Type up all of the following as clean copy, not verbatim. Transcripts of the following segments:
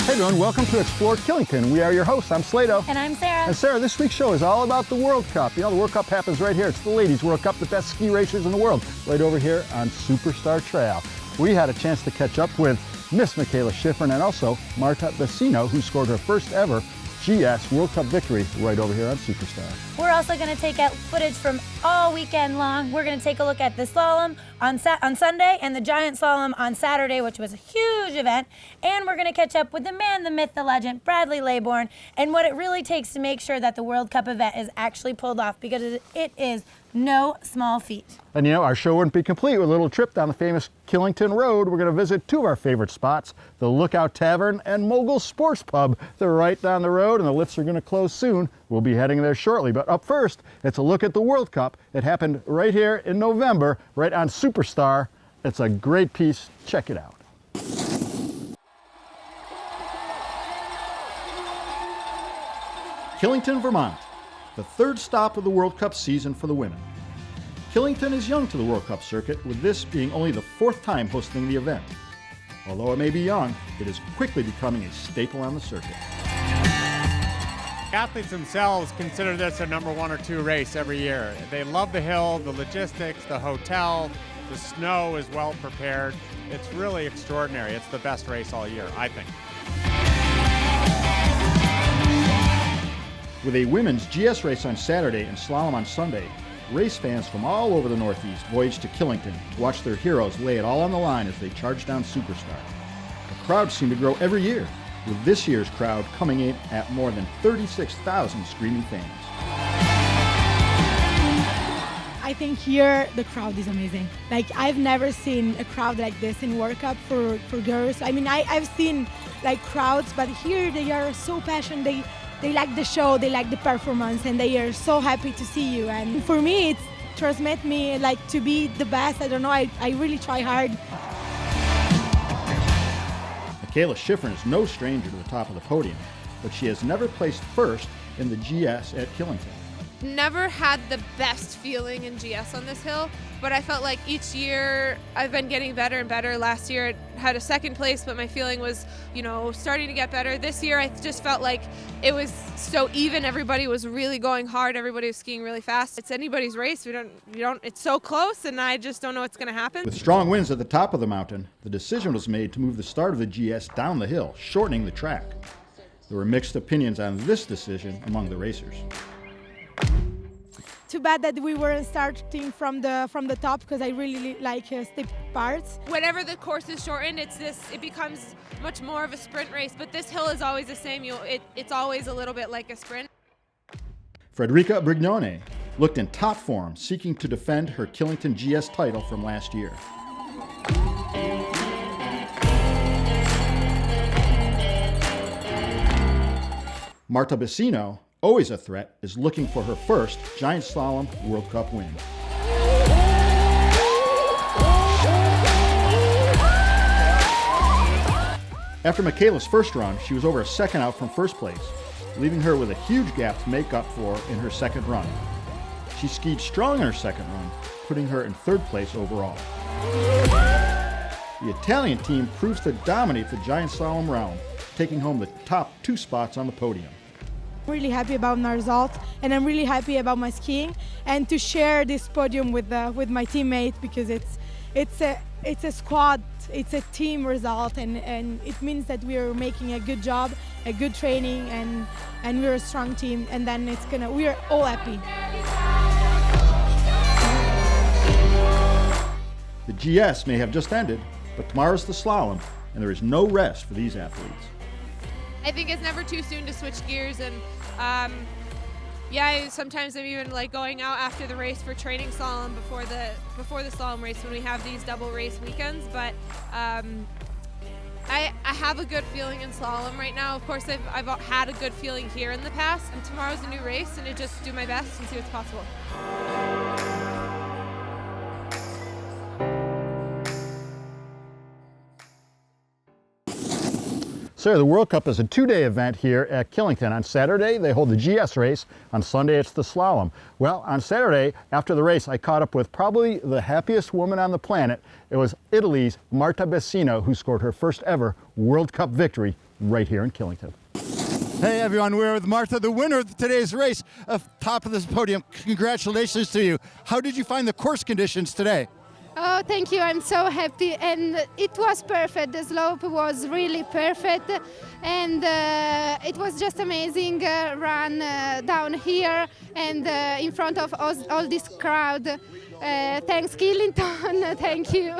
Hey everyone, welcome to Explore Killington. We are your hosts. I'm Slato. And I'm Sarah. And Sarah, this week's show is all about the World Cup. You know, the World Cup happens right here. It's the Ladies World Cup, the best ski races in the world, right over here on Superstar Trail. We had a chance to catch up with Miss Mikaela Schifrin and also Marta Bassimo, who scored her first ever GS World Cup victory right over here on Superstar. We're also going to take out footage from all weekend long. We're going to take a look at the slalom on Sunday and the giant slalom on Saturday, which was a huge event. And we're going to catch up with the man, the myth, the legend, Bradley Leaborne, and what it really takes to make sure that the World Cup event is actually pulled off, because it is no small feat. And you know, our show wouldn't be complete with a little trip down the famous Killington Road. We're going to visit two of our favorite spots, the Lookout Tavern and Mogul Sports Pub. They're right down the road and the lifts are going to close soon. We'll be heading there shortly. But up first, it's a look at the World Cup. It happened right here in November, right on Superstar. It's a great piece. Check it out. Killington, Vermont, the third stop of the World Cup season for the women. Killington is young to the World Cup circuit, with this being only the fourth time hosting the event. Although it may be young, it is quickly becoming a staple on the circuit. Athletes themselves consider this a number 1 or 2 race every year. They love the hill, the logistics, the hotel, the snow is well prepared. It's really extraordinary. It's the best race all year, I think. With a women's GS race on Saturday and slalom on Sunday, race fans from all over the Northeast voyaged to Killington to watch their heroes lay it all on the line as they charged down Superstar. The crowds seem to grow every year, with this year's crowd coming in at more than 36,000 screaming fans. I think here the crowd is amazing. Like, I've never seen a crowd like this in World Cup for girls. I mean, I've seen like crowds, but here they are so passionate. They like the show, they like the performance, and they are so happy to see you. And for me, it's transmit me like to be the best. I don't know, I really try hard. Mikaela Schifrin is no stranger to the top of the podium, but she has never placed first in the GS at Killington. Never had the best feeling in GS on this hill, but I felt like each year I've been getting better and better. Last year I had a second place, but my feeling was, starting to get better. This year I just felt like it was so even. Everybody was really going hard. Everybody was skiing really fast. It's anybody's race. It's so close, and I just don't know what's going to happen. With strong winds at the top of the mountain, the decision was made to move the start of the GS down the hill, shortening the track. There were mixed opinions on this decision among the racers. Too bad that we weren't starting from the top, because I really like steep parts. Whenever the course is shortened, it becomes much more of a sprint race, but this hill is always the same. It's always a little bit like a sprint. Frederica Brignone looked in top form, seeking to defend her Killington GS title from last year. Marta Bassimo, always a threat, is looking for her first giant slalom World Cup win. After Mikaela's first run, she was over a second out from first place, leaving her with a huge gap to make up for in her second run. She skied strong in her second run, putting her in third place overall. The Italian team proves to dominate the giant slalom round, taking home the top 2 spots on the podium. I'm really happy about my result, and I'm really happy about my skiing, and to share this podium with my teammates, because it's a squad, it's a team result, and it means that we are making a good job, a good training, and we're a strong team, and then we are all happy. The GS may have just ended, but tomorrow's the slalom, and there is no rest for these athletes. I think it's never too soon to switch gears, and sometimes I'm even like going out after the race for training slalom before the slalom race when we have these double race weekends. But I have a good feeling in slalom right now. Of course, I've had a good feeling here in the past, and tomorrow's a new race, and I just do my best and see what's possible. Sarah, the World Cup is a 2-day event here at Killington. On Saturday, they hold the GS race. On Sunday, it's the slalom. Well, on Saturday, after the race, I caught up with probably the happiest woman on the planet. It was Italy's Marta Bassimo, who scored her first ever World Cup victory right here in Killington. Hey everyone, we're with Marta, the winner of today's race, top of this podium. Congratulations to you. How did you find the course conditions today? Oh, thank you. I'm so happy. And it was perfect. The slope was really perfect. And it was just amazing run down here and in front of all this crowd. Thanks, Killington. Thank you.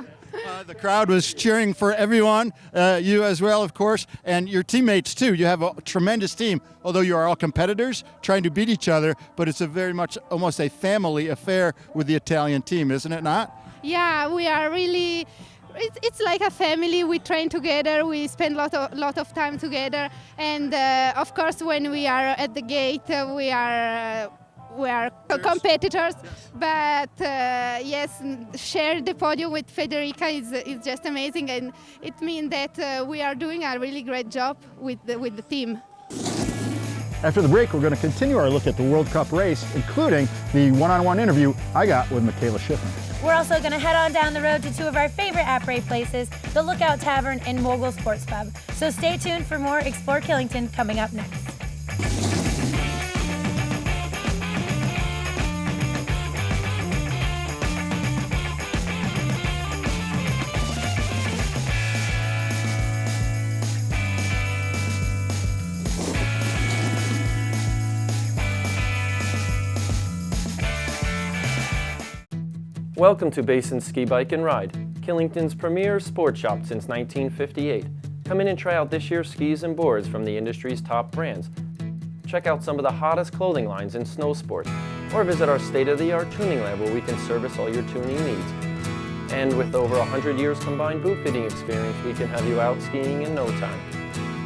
The crowd was cheering for everyone, you as well, of course, and your teammates too. You have a tremendous team, although you are all competitors trying to beat each other, but it's a very much almost a family affair with the Italian team, isn't it not? Yeah, we are really, it's like a family. We train together, we spend lot of time together, and of course when we are at the gate, we are competitors, but yes, share the podium with Federica is just amazing, and it means that we are doing a really great job with the team. After the break, we're going to continue our look at the World Cup race, including the one-on-one interview I got with Mikaela. We're also going to head on down the road to two of our favorite après places, the Lookout Tavern and Mogul Sports Pub. So stay tuned for more Explore Killington coming up next. Welcome to Basin Ski Bike and Ride, Killington's premier sports shop since 1958. Come in and try out this year's skis and boards from the industry's top brands. Check out some of the hottest clothing lines in snow sports, or visit our state-of-the-art tuning lab where we can service all your tuning needs. And with over 100 years combined boot fitting experience, we can have you out skiing in no time.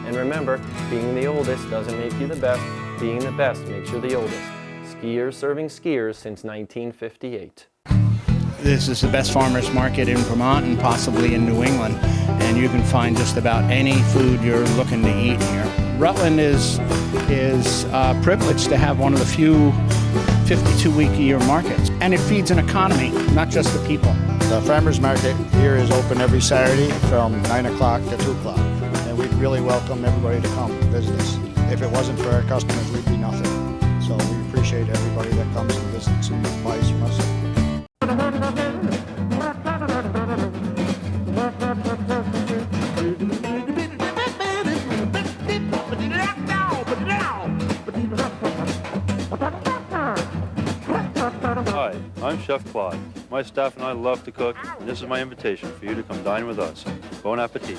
And remember, being the oldest doesn't make you the best, being the best makes you the oldest. Skiers serving skiers since 1958. This is the best farmers market in Vermont and possibly in New England, and you can find just about any food you're looking to eat here. Rutland is privileged to have one of the few 52-week-a-year markets, and it feeds an economy, not just the people. The farmers market here is open every Saturday from 9 o'clock to 2 o'clock, and we'd really welcome everybody to come visit us. If it wasn't for our customers, we'd be nothing. So we appreciate everybody that comes and visits and buys from us. Hi, I'm Chef Claude. My staff and I love to cook, and this is my invitation for you to come dine with us. Bon appetit.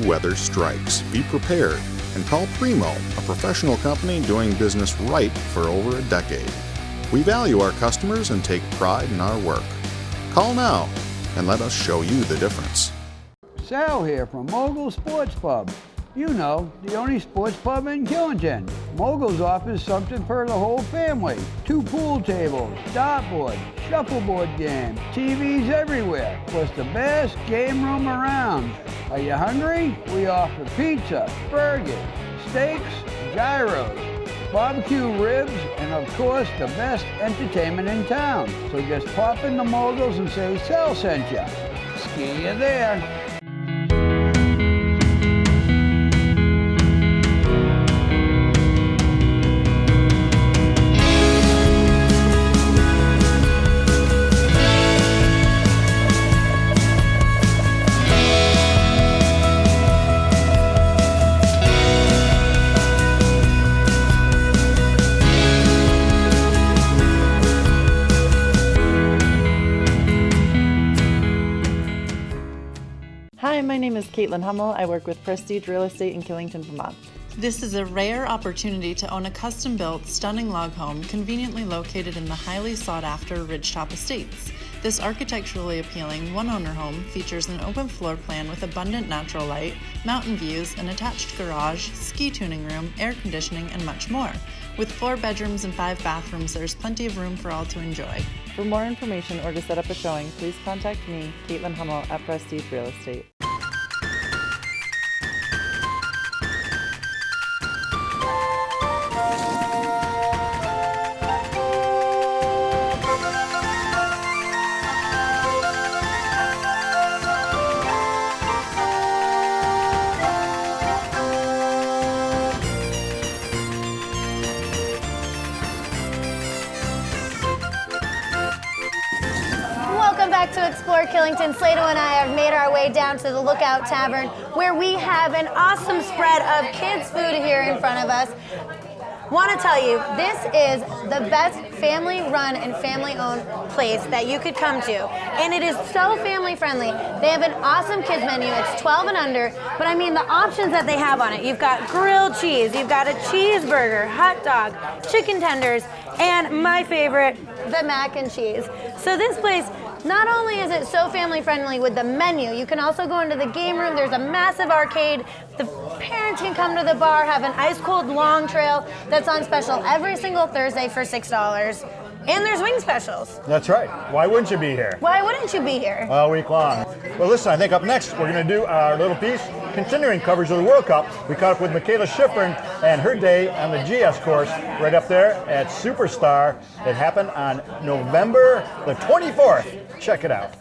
Weather strikes. Be prepared and call Primo, a professional company doing business right for over a decade. We value our customers and take pride in our work. Call now and let us show you the difference. Sal here from Mogul Sports Pub. You know, the only sports pub in Killington. Mogul's offers something for the whole family. 2 pool tables, dartboard, shuffleboard games, TVs everywhere, plus the best game room around. Are you hungry? We offer pizza, burgers, steaks, gyros, barbecue ribs, and of course the best entertainment in town. So just pop into Mogul's and say Sal sent ya. See you there. Hi, my name is Caitlin Hummel. I work with Prestige Real Estate in Killington, Vermont. This is a rare opportunity to own a custom-built, stunning log home conveniently located in the highly sought-after Ridgetop Estates. This architecturally appealing one-owner home features an open floor plan with abundant natural light, mountain views, an attached garage, ski tuning room, air conditioning, and much more. With 4 bedrooms and 5 bathrooms, there's plenty of room for all to enjoy. For more information or to set up a showing, please contact me, Caitlin Hummel, at Prestige Real Estate. Welcome back to Explore Killington. Slato and I have made our way down to the Lookout Tavern, where we have an awesome spread of kids' food here in front of us. Want to tell you, this is the best family-run and family-owned place that you could come to, and it is so family-friendly. They have an awesome kids menu. It's 12 and under, but I mean the options that they have on it. You've got grilled cheese, you've got a cheeseburger, hot dog, chicken tenders, and my favorite, the mac and cheese. So this place, not only is it so family-friendly with the menu, you can also go into the game room. There's a massive arcade. The parents can come to the bar, have an ice-cold long trail that's on special every single Thursday for $6. And there's wing specials. That's right. Why wouldn't you be here? Why wouldn't you be here? All week long. Well, listen, I think up next we're going to do our little piece continuing coverage of the World Cup. We caught up with Mikaela Schifrin and her day on the GS course right up there at Superstar. It happened on November the 24th. Check it out.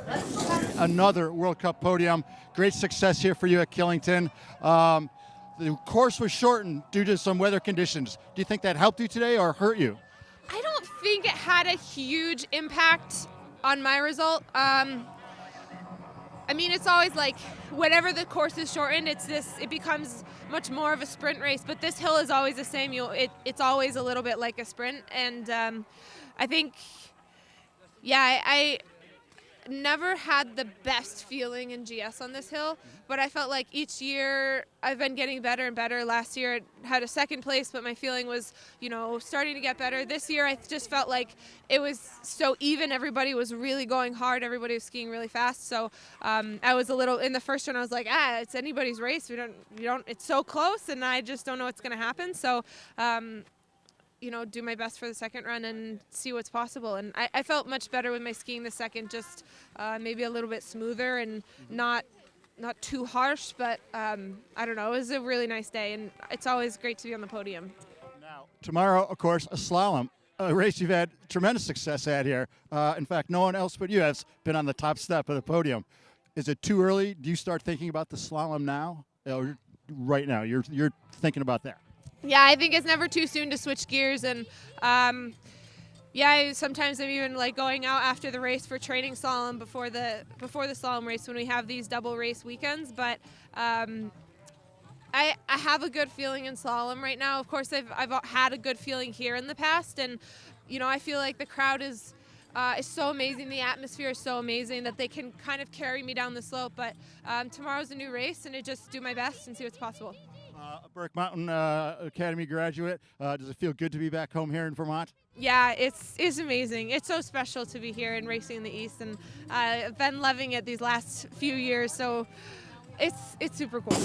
Another World Cup podium. Great success here for you at Killington. The course was shortened due to some weather conditions. Do you think that helped you today or hurt you? I don't think it had a huge impact on my result. I mean, it's always like whenever the course is shortened, it becomes much more of a sprint race. But this hill is always the same. It's always a little bit like a sprint, and I think, yeah, I never had the best feeling in GS on this hill, but I felt like each year I've been getting better and better. Last year I had a second place, but my feeling was, starting to get better. This year I just felt like it was so even. Everybody was really going hard. Everybody was skiing really fast. So I was a little, in the first run I was like, it's anybody's race. It's so close and I just don't know what's going to happen. So do my best for the second run and see what's possible. And I felt much better with my skiing the second, just maybe a little bit smoother and not too harsh, but I don't know, it was a really nice day and it's always great to be on the podium. Now, tomorrow, of course, a slalom, a race you've had tremendous success at here. In fact, no one else but you has been on the top step of the podium. Is it too early? Do you start thinking about the slalom now? Or right now, you're thinking about that? Yeah, I think it's never too soon to switch gears, and sometimes I'm even like going out after the race for training slalom before the slalom race when we have these double race weekends. But I have a good feeling in slalom right now. Of course, I've had a good feeling here in the past, and I feel like the crowd is so amazing. The atmosphere is so amazing that they can kind of carry me down the slope. But tomorrow's a new race, and I just do my best and see what's possible. A Burke Mountain Academy graduate. Does it feel good to be back home here in Vermont? Yeah, it's amazing. It's so special to be here and racing in the East, and I've been loving it these last few years, so it's super cool.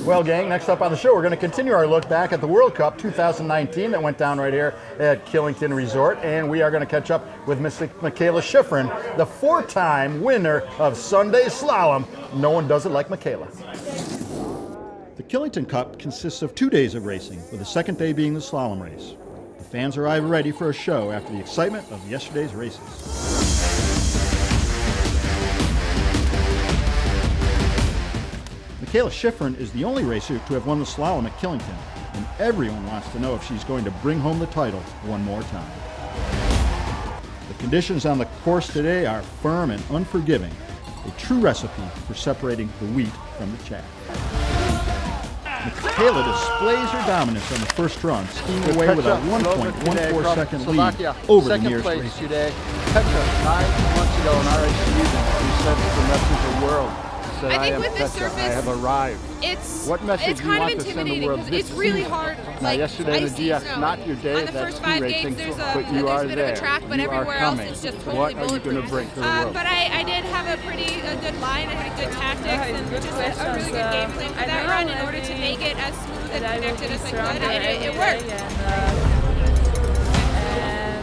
Well, gang, next up on the show, we're going to continue our look back at the World Cup 2019 that went down right here at Killington Resort, and we are going to catch up with Miss Mikaela Schifrin, the 4-time winner of Sunday Slalom. No one does it like Mikaela. The Killington Cup consists of 2 days of racing, with the second day being the slalom race. The fans arrive ready for a show after the excitement of yesterday's races. Mikaela Schifrin is the only racer to have won the slalom at Killington, and everyone wants to know if she's going to bring home the title one more time. The conditions on the course today are firm and unforgiving, a true recipe for separating the wheat from the chaff. Mikaela displays her dominance on the first run, skiing away with a 1.14 second lead over the nearest racer. Today. Petra, 9 months ago in our race season, we said the rest of the world. that I think am with this Petra. surface, I have arrived. It's What message it's do you kind want of to send the intimidating world because this it's really season? hard. Now, Like yesterday the icy GS, snow. not your day On of the that first ski 5 racing, gates, but you there's are a bit there. of a track, but You are everywhere else coming. it's just What totally are you going to bulletproof. bring to the world? But I did have a good line. I had good tactics and just a really good game plan for that run in order to make it as smooth and connected as I could, and it worked.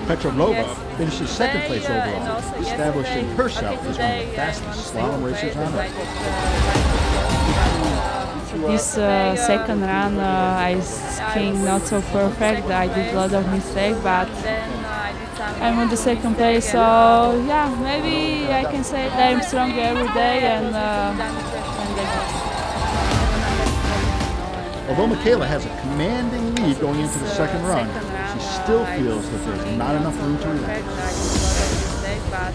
Petrovlova finishes second place overall, establishing herself as one of the fastest slalom racers on record. This second run, I skiing not so perfect. I did a lot of mistakes, but I'm on the second place. So yeah, maybe I can say that I'm stronger every day and Although Mikaela has a commanding lead going into the second run, she still feels that there's not enough room to relax.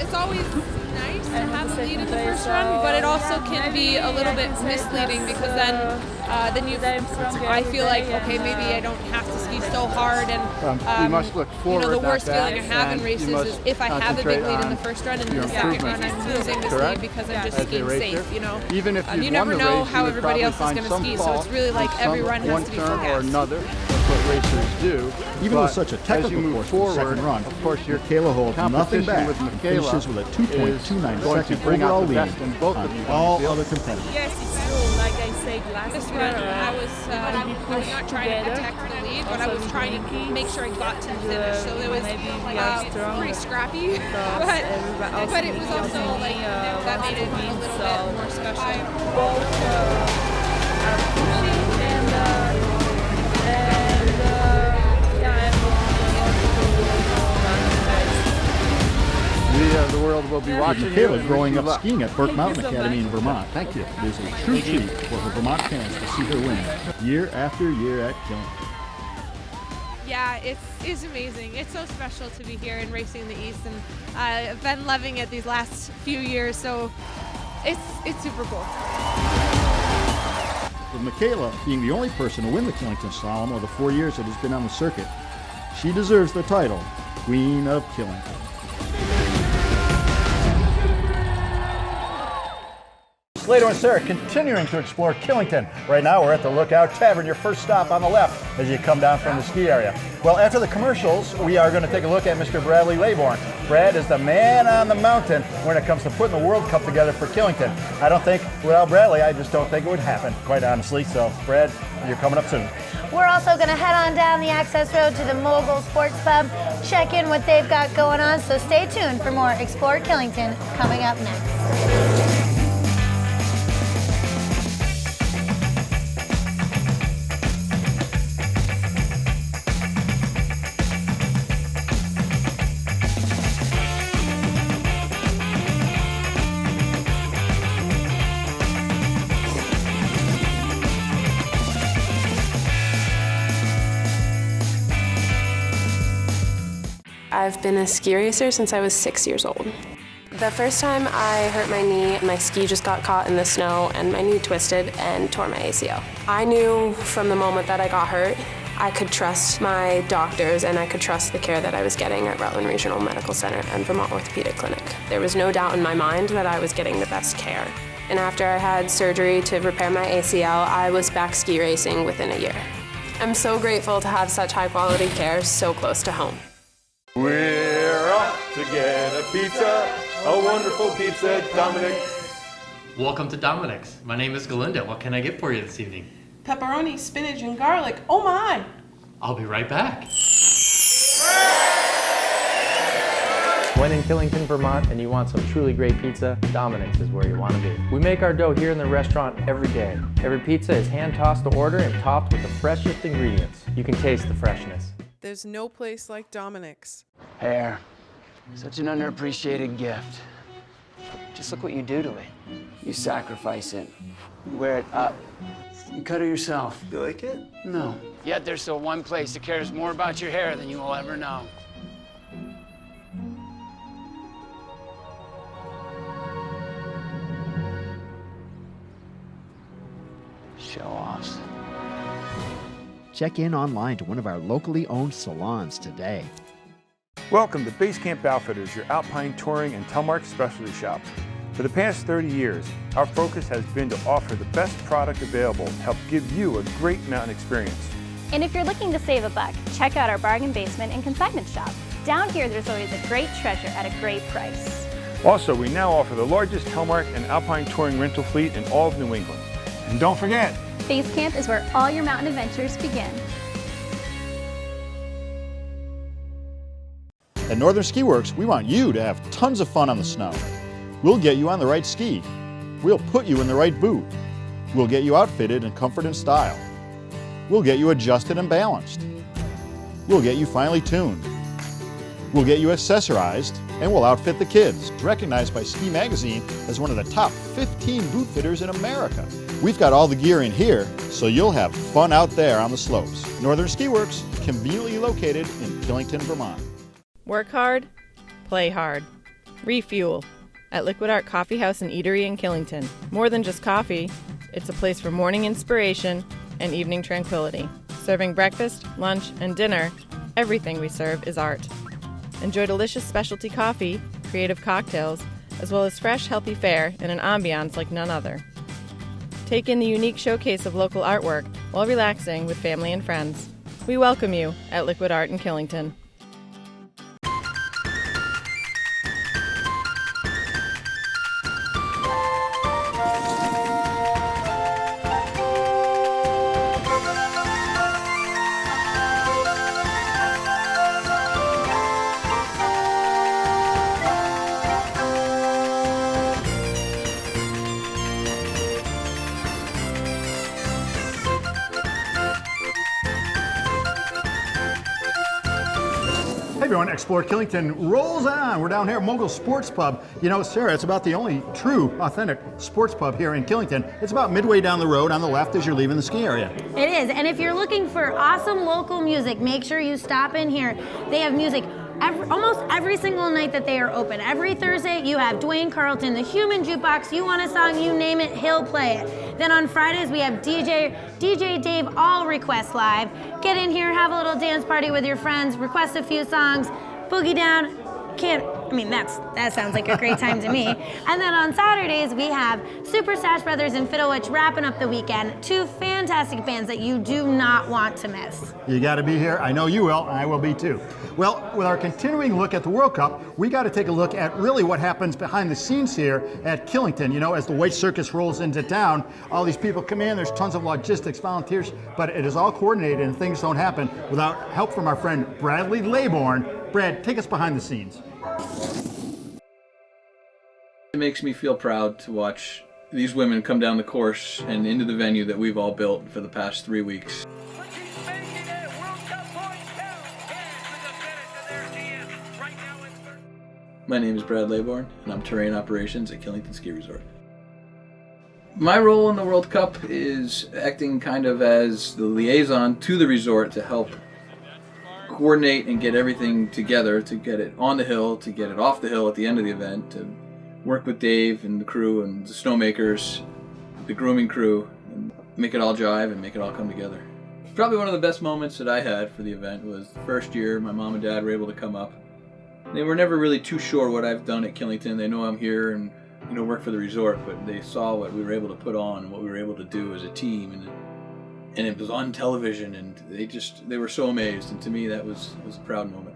It's always nice to have the lead in the first run, but it also can be a little bit misleading because then I feel like, okay, maybe I don't have to ski so hard, and you must look forward. the worst not feeling I back, have in and races you must is if I have a big lead in the concentrate first run and in your the second run improvements. I'm losing this lead because I'm just As a skiing racer, safe, Even if you never won the know race, how you would everybody else is probably going to find ski, some so it's fault really like in every run has one to be turn full or gas. another. That's what racers do. Even But with such a as technical you move course for the forward, second run, of course, your Mikaela holds nothing competition back with and Mikaela finishes with a 2.29 going to second bring out overall the lead best in both on of you. all other competitors. yes, it's true. Like I said last This year, run, I was not trying to together. protect the lead, but I Also was trying to make sure I got to the finish. So it was maybe we are stronger. pretty scrappy, but it was also like that made it a little bit more special. Both are pushing and The world will be watching you. Mikaela and growing wish you up luck. skiing at Burke Mountain so Academy much. in Vermont. Thank you. It is a true treat for her Vermont fans to see her win year after year at Killington. Yeah, it's amazing. It's so special to be here and racing in the East, and I've been loving it these last few years, so it's super cool. With Mikaela being the only person to win the Killington Slalom over the 4 years that has been on the circuit, she deserves the title, Queen of Killington. Slater and Sarah continuing to explore Killington. Right now we're at the Lookout Tavern, your first stop on the left as you come down from the ski area. Well, after the commercials, we are going to take a look at Mr. Bradley Leaborne. Brad is the man on the mountain when it comes to putting the World Cup together for Killington. I don't think, without Bradley, I just don't think it would happen, quite honestly. So, Brad, you're coming up soon. We're also going to head on down the access road to the Mogul Sports Pub, check in what they've got going on, so stay tuned for more Explore Killington coming up next. I've been a ski racer since I was 6 years old. The first time I hurt my knee, my ski just got caught in the snow and my knee twisted and tore my ACL. I knew from the moment that I got hurt, I could trust my doctors and I could trust the care that I was getting at Rutland Regional Medical Center and Vermont Orthopedic Clinic. There was no doubt in my mind that I was getting the best care. And after I had surgery to repair my ACL, I was back ski racing within a year. I'm so grateful to have such high quality care so close to home. We're off to get a pizza, a wonderful pizza at Dominic's. Welcome to Dominic's. My name is Galinda. What can I get for you this evening? Pepperoni, spinach, and garlic. Oh my! I'll be right back. When in Killington, Vermont, and you want some truly great pizza, Dominic's is where you want to be. We make our dough here in the restaurant every day. Every pizza is hand-tossed to order and topped with the freshest ingredients. You can taste the freshness. There's no place like Dominic's. Hair. Such an underappreciated gift. Just look what you do to it. You sacrifice it. You wear it up. You cut it yourself. You like it? No. Yet there's still one place that cares more about your hair than you will ever know. Show-offs. Check in online to one of our locally owned salons today. Welcome to Base Camp Outfitters, your alpine touring and telemark specialty shop. For the past 30 years, our focus has been to offer the best product available to help give you a great mountain experience. And if you're looking to save a buck, check out our bargain basement and consignment shop. Down here, there's always a great treasure at a great price. Also, we now offer the largest Hellmark and Alpine touring rental fleet in all of New England. And don't forget, Base Camp is where all your mountain adventures begin. at Northern Ski Works, we want you to have tons of fun on the snow. We'll get you on the right ski. We'll put you in the right boot. We'll get you outfitted in comfort and style. We'll get you adjusted and balanced. We'll get you finely tuned. We'll get you accessorized, and we'll outfit the kids, recognized by Ski Magazine as one of the top 15 boot fitters in America. We've got all the gear in here, so you'll have fun out there on the slopes. Northern Ski Works, conveniently located in Killington, Vermont. Work hard, play hard. Refuel at Liquid Art Coffee House and Eatery in Killington. More than just coffee, it's a place for morning inspiration and evening tranquility. Serving breakfast, lunch, and dinner, everything we serve is art. Enjoy delicious specialty coffee, creative cocktails, as well as fresh, healthy fare in an ambiance like none other. Take in the unique showcase of local artwork while relaxing with family and friends. We welcome you at Liquid Art in Killington. Hey everyone, Explore Killington rolls on. We're down here at Mogul Sports Pub. You know, Sarah, it's about the only true, authentic sports pub here in Killington. It's about midway down the road on the left as you're leaving the ski area. It is, and if you're looking for awesome local music, make sure you stop in here. They have music almost every single night that they are open. Every Thursday, you have Dwayne Carlton, the Human Jukebox. You want a song, you name it, he'll play it. Then on Fridays, we have DJ Dave All Request Live. Get in here, have a little dance party with your friends, request a few songs, boogie down. That sounds like a great time to me. And then on Saturdays, we have Super Stash Brothers and Fiddlewitch wrapping up the weekend. Two fantastic bands that you do not want to miss. You got to be here. I know you will, and I will be too. Well, with our continuing look at the World Cup, we got to take a look at really what happens behind the scenes here at Killington. You know, as the White Circus rolls into town, all these people come in, there's tons of logistics, volunteers, but it is all coordinated and things don't happen without help from our friend Bradley Leaborne. Brad, take us behind the scenes. It makes me feel proud to watch these women come down the course and into the venue that we've all built for the past 3 weeks. My name is Brad Leaborne, and I'm Terrain Operations at Killington Ski Resort. My role in the World Cup is acting kind of as the liaison to the resort to help coordinate and get everything together, to get it on the hill, to get it off the hill at the end of the event, to work with Dave and the crew and the snowmakers, the grooming crew, and make it all jive and make it all come together. Probably one of the best moments that I had for the event was the first year my mom and dad were able to come up. They were never really too sure what I've done at Killington. They know I'm here and work for the resort, but they saw what we were able to put on and what we were able to do as a team, and it was on television, and they were so amazed, and to me that was a proud moment.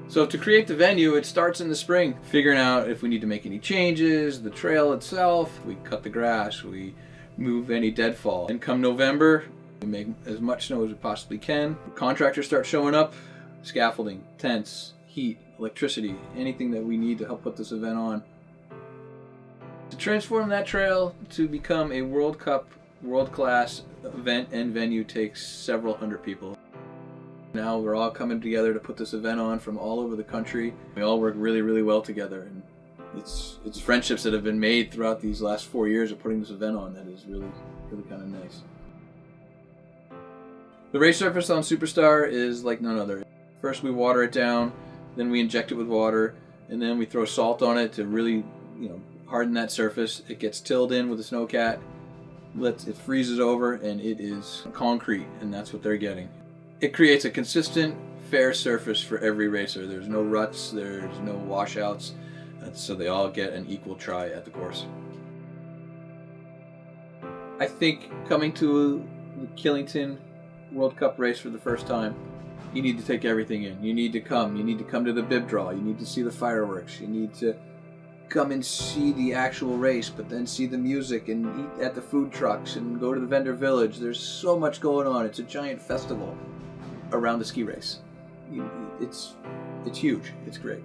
So to create the venue, it starts in the spring, figuring out if we need to make any changes, the trail itself, we cut the grass, we move any deadfall. And come November, we make as much snow as we possibly can. Contractors start showing up, scaffolding, tents, heat, electricity, anything that we need to help put this event on. To transform that trail to become a World Cup, world-class event and venue takes several hundred people. Now we're all coming together to put this event on from all over the country. We all work really, really well together, and it's friendships that have been made throughout these last 4 years of putting this event on that is really, really kind of nice. The race surface on Superstar is like none other. First we water it down, then we inject it with water, and then we throw salt on it to really, harden that surface. It gets tilled in with a snowcat. It freezes over, and it is concrete, and that's what they're getting. It creates a consistent, fair surface for every racer. There's no ruts, there's no washouts. so they all get an equal try at the course. I think coming to the Killington World Cup race for the first time, you need to take everything in. You need to come to the bib draw, you need to see the fireworks, you need to come and see the actual race, but then see the music and eat at the food trucks and go to the vendor village. There's so much going on. It's a giant festival around the ski race. It's huge. It's great.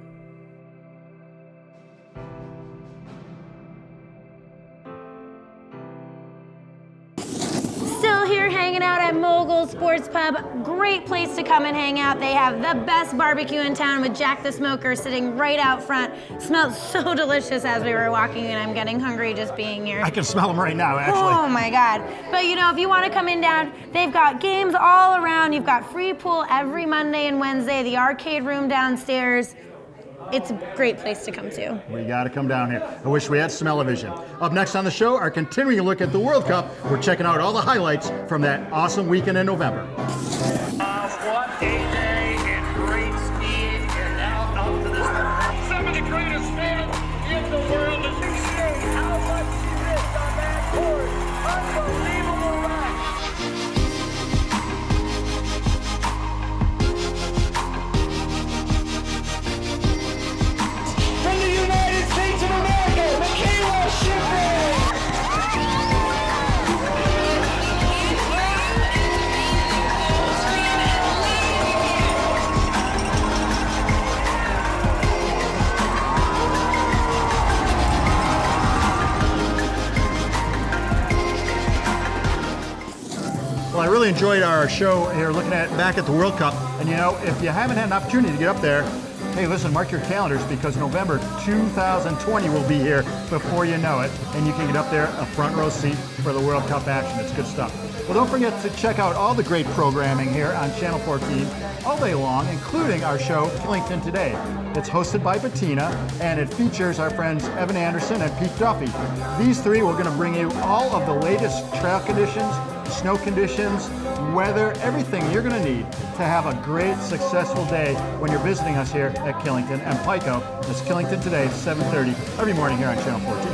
Still here hanging out at Mogul Sports Pub. Great place to come and hang out. They have the best barbecue in town with Jack the Smoker sitting right out front. Smells so delicious as we were walking, and I'm getting hungry just being here. I can smell them right now, actually. Oh my God. But you know, if you want to come in down, they've got games all around. You've got free pool every Monday and Wednesday, the arcade room downstairs. It's a great place to come to. We got to come down here. I wish we had smell-o-vision. Up next on the show, our continuing look at the World Cup. We're checking out all the highlights from that awesome weekend in November. What a day in great skiing, and now up to this. Some of the greatest fans in the world as you see how much she missed on that course. Unbelievable ride. From the United States of America, Mikaela Shipping. Well, I really enjoyed our show here looking back at the World Cup. And you know, if you haven't had an opportunity to get up there, hey, listen, mark your calendars because November 2020 will be here before you know it. And you can get up there a front row seat for the World Cup action. It's good stuff. Well, don't forget to check out all the great programming here on Channel 14 all day long, including our show, Killington Today. It's hosted by Bettina, and it features our friends Evan Anderson and Pete Duffy. These three, we're going to bring you all of the latest trail conditions, snow conditions, weather, everything you're going to need to have a great, successful day when you're visiting us here at Killington and Pico. It's Killington Today, 7:30 every morning here on Channel 14.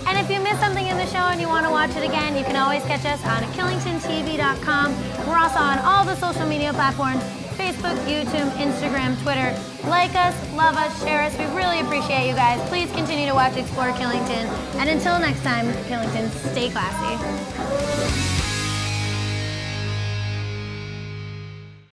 And if you missed something in the show and you want to watch it again, you can always catch us on KillingtonTV.com. We're also on all the social media platforms, Facebook, YouTube, Instagram, Twitter. Like us, love us, share us. We really appreciate you guys. Please continue to watch Explore Killington. And until next time, Killington, stay classy.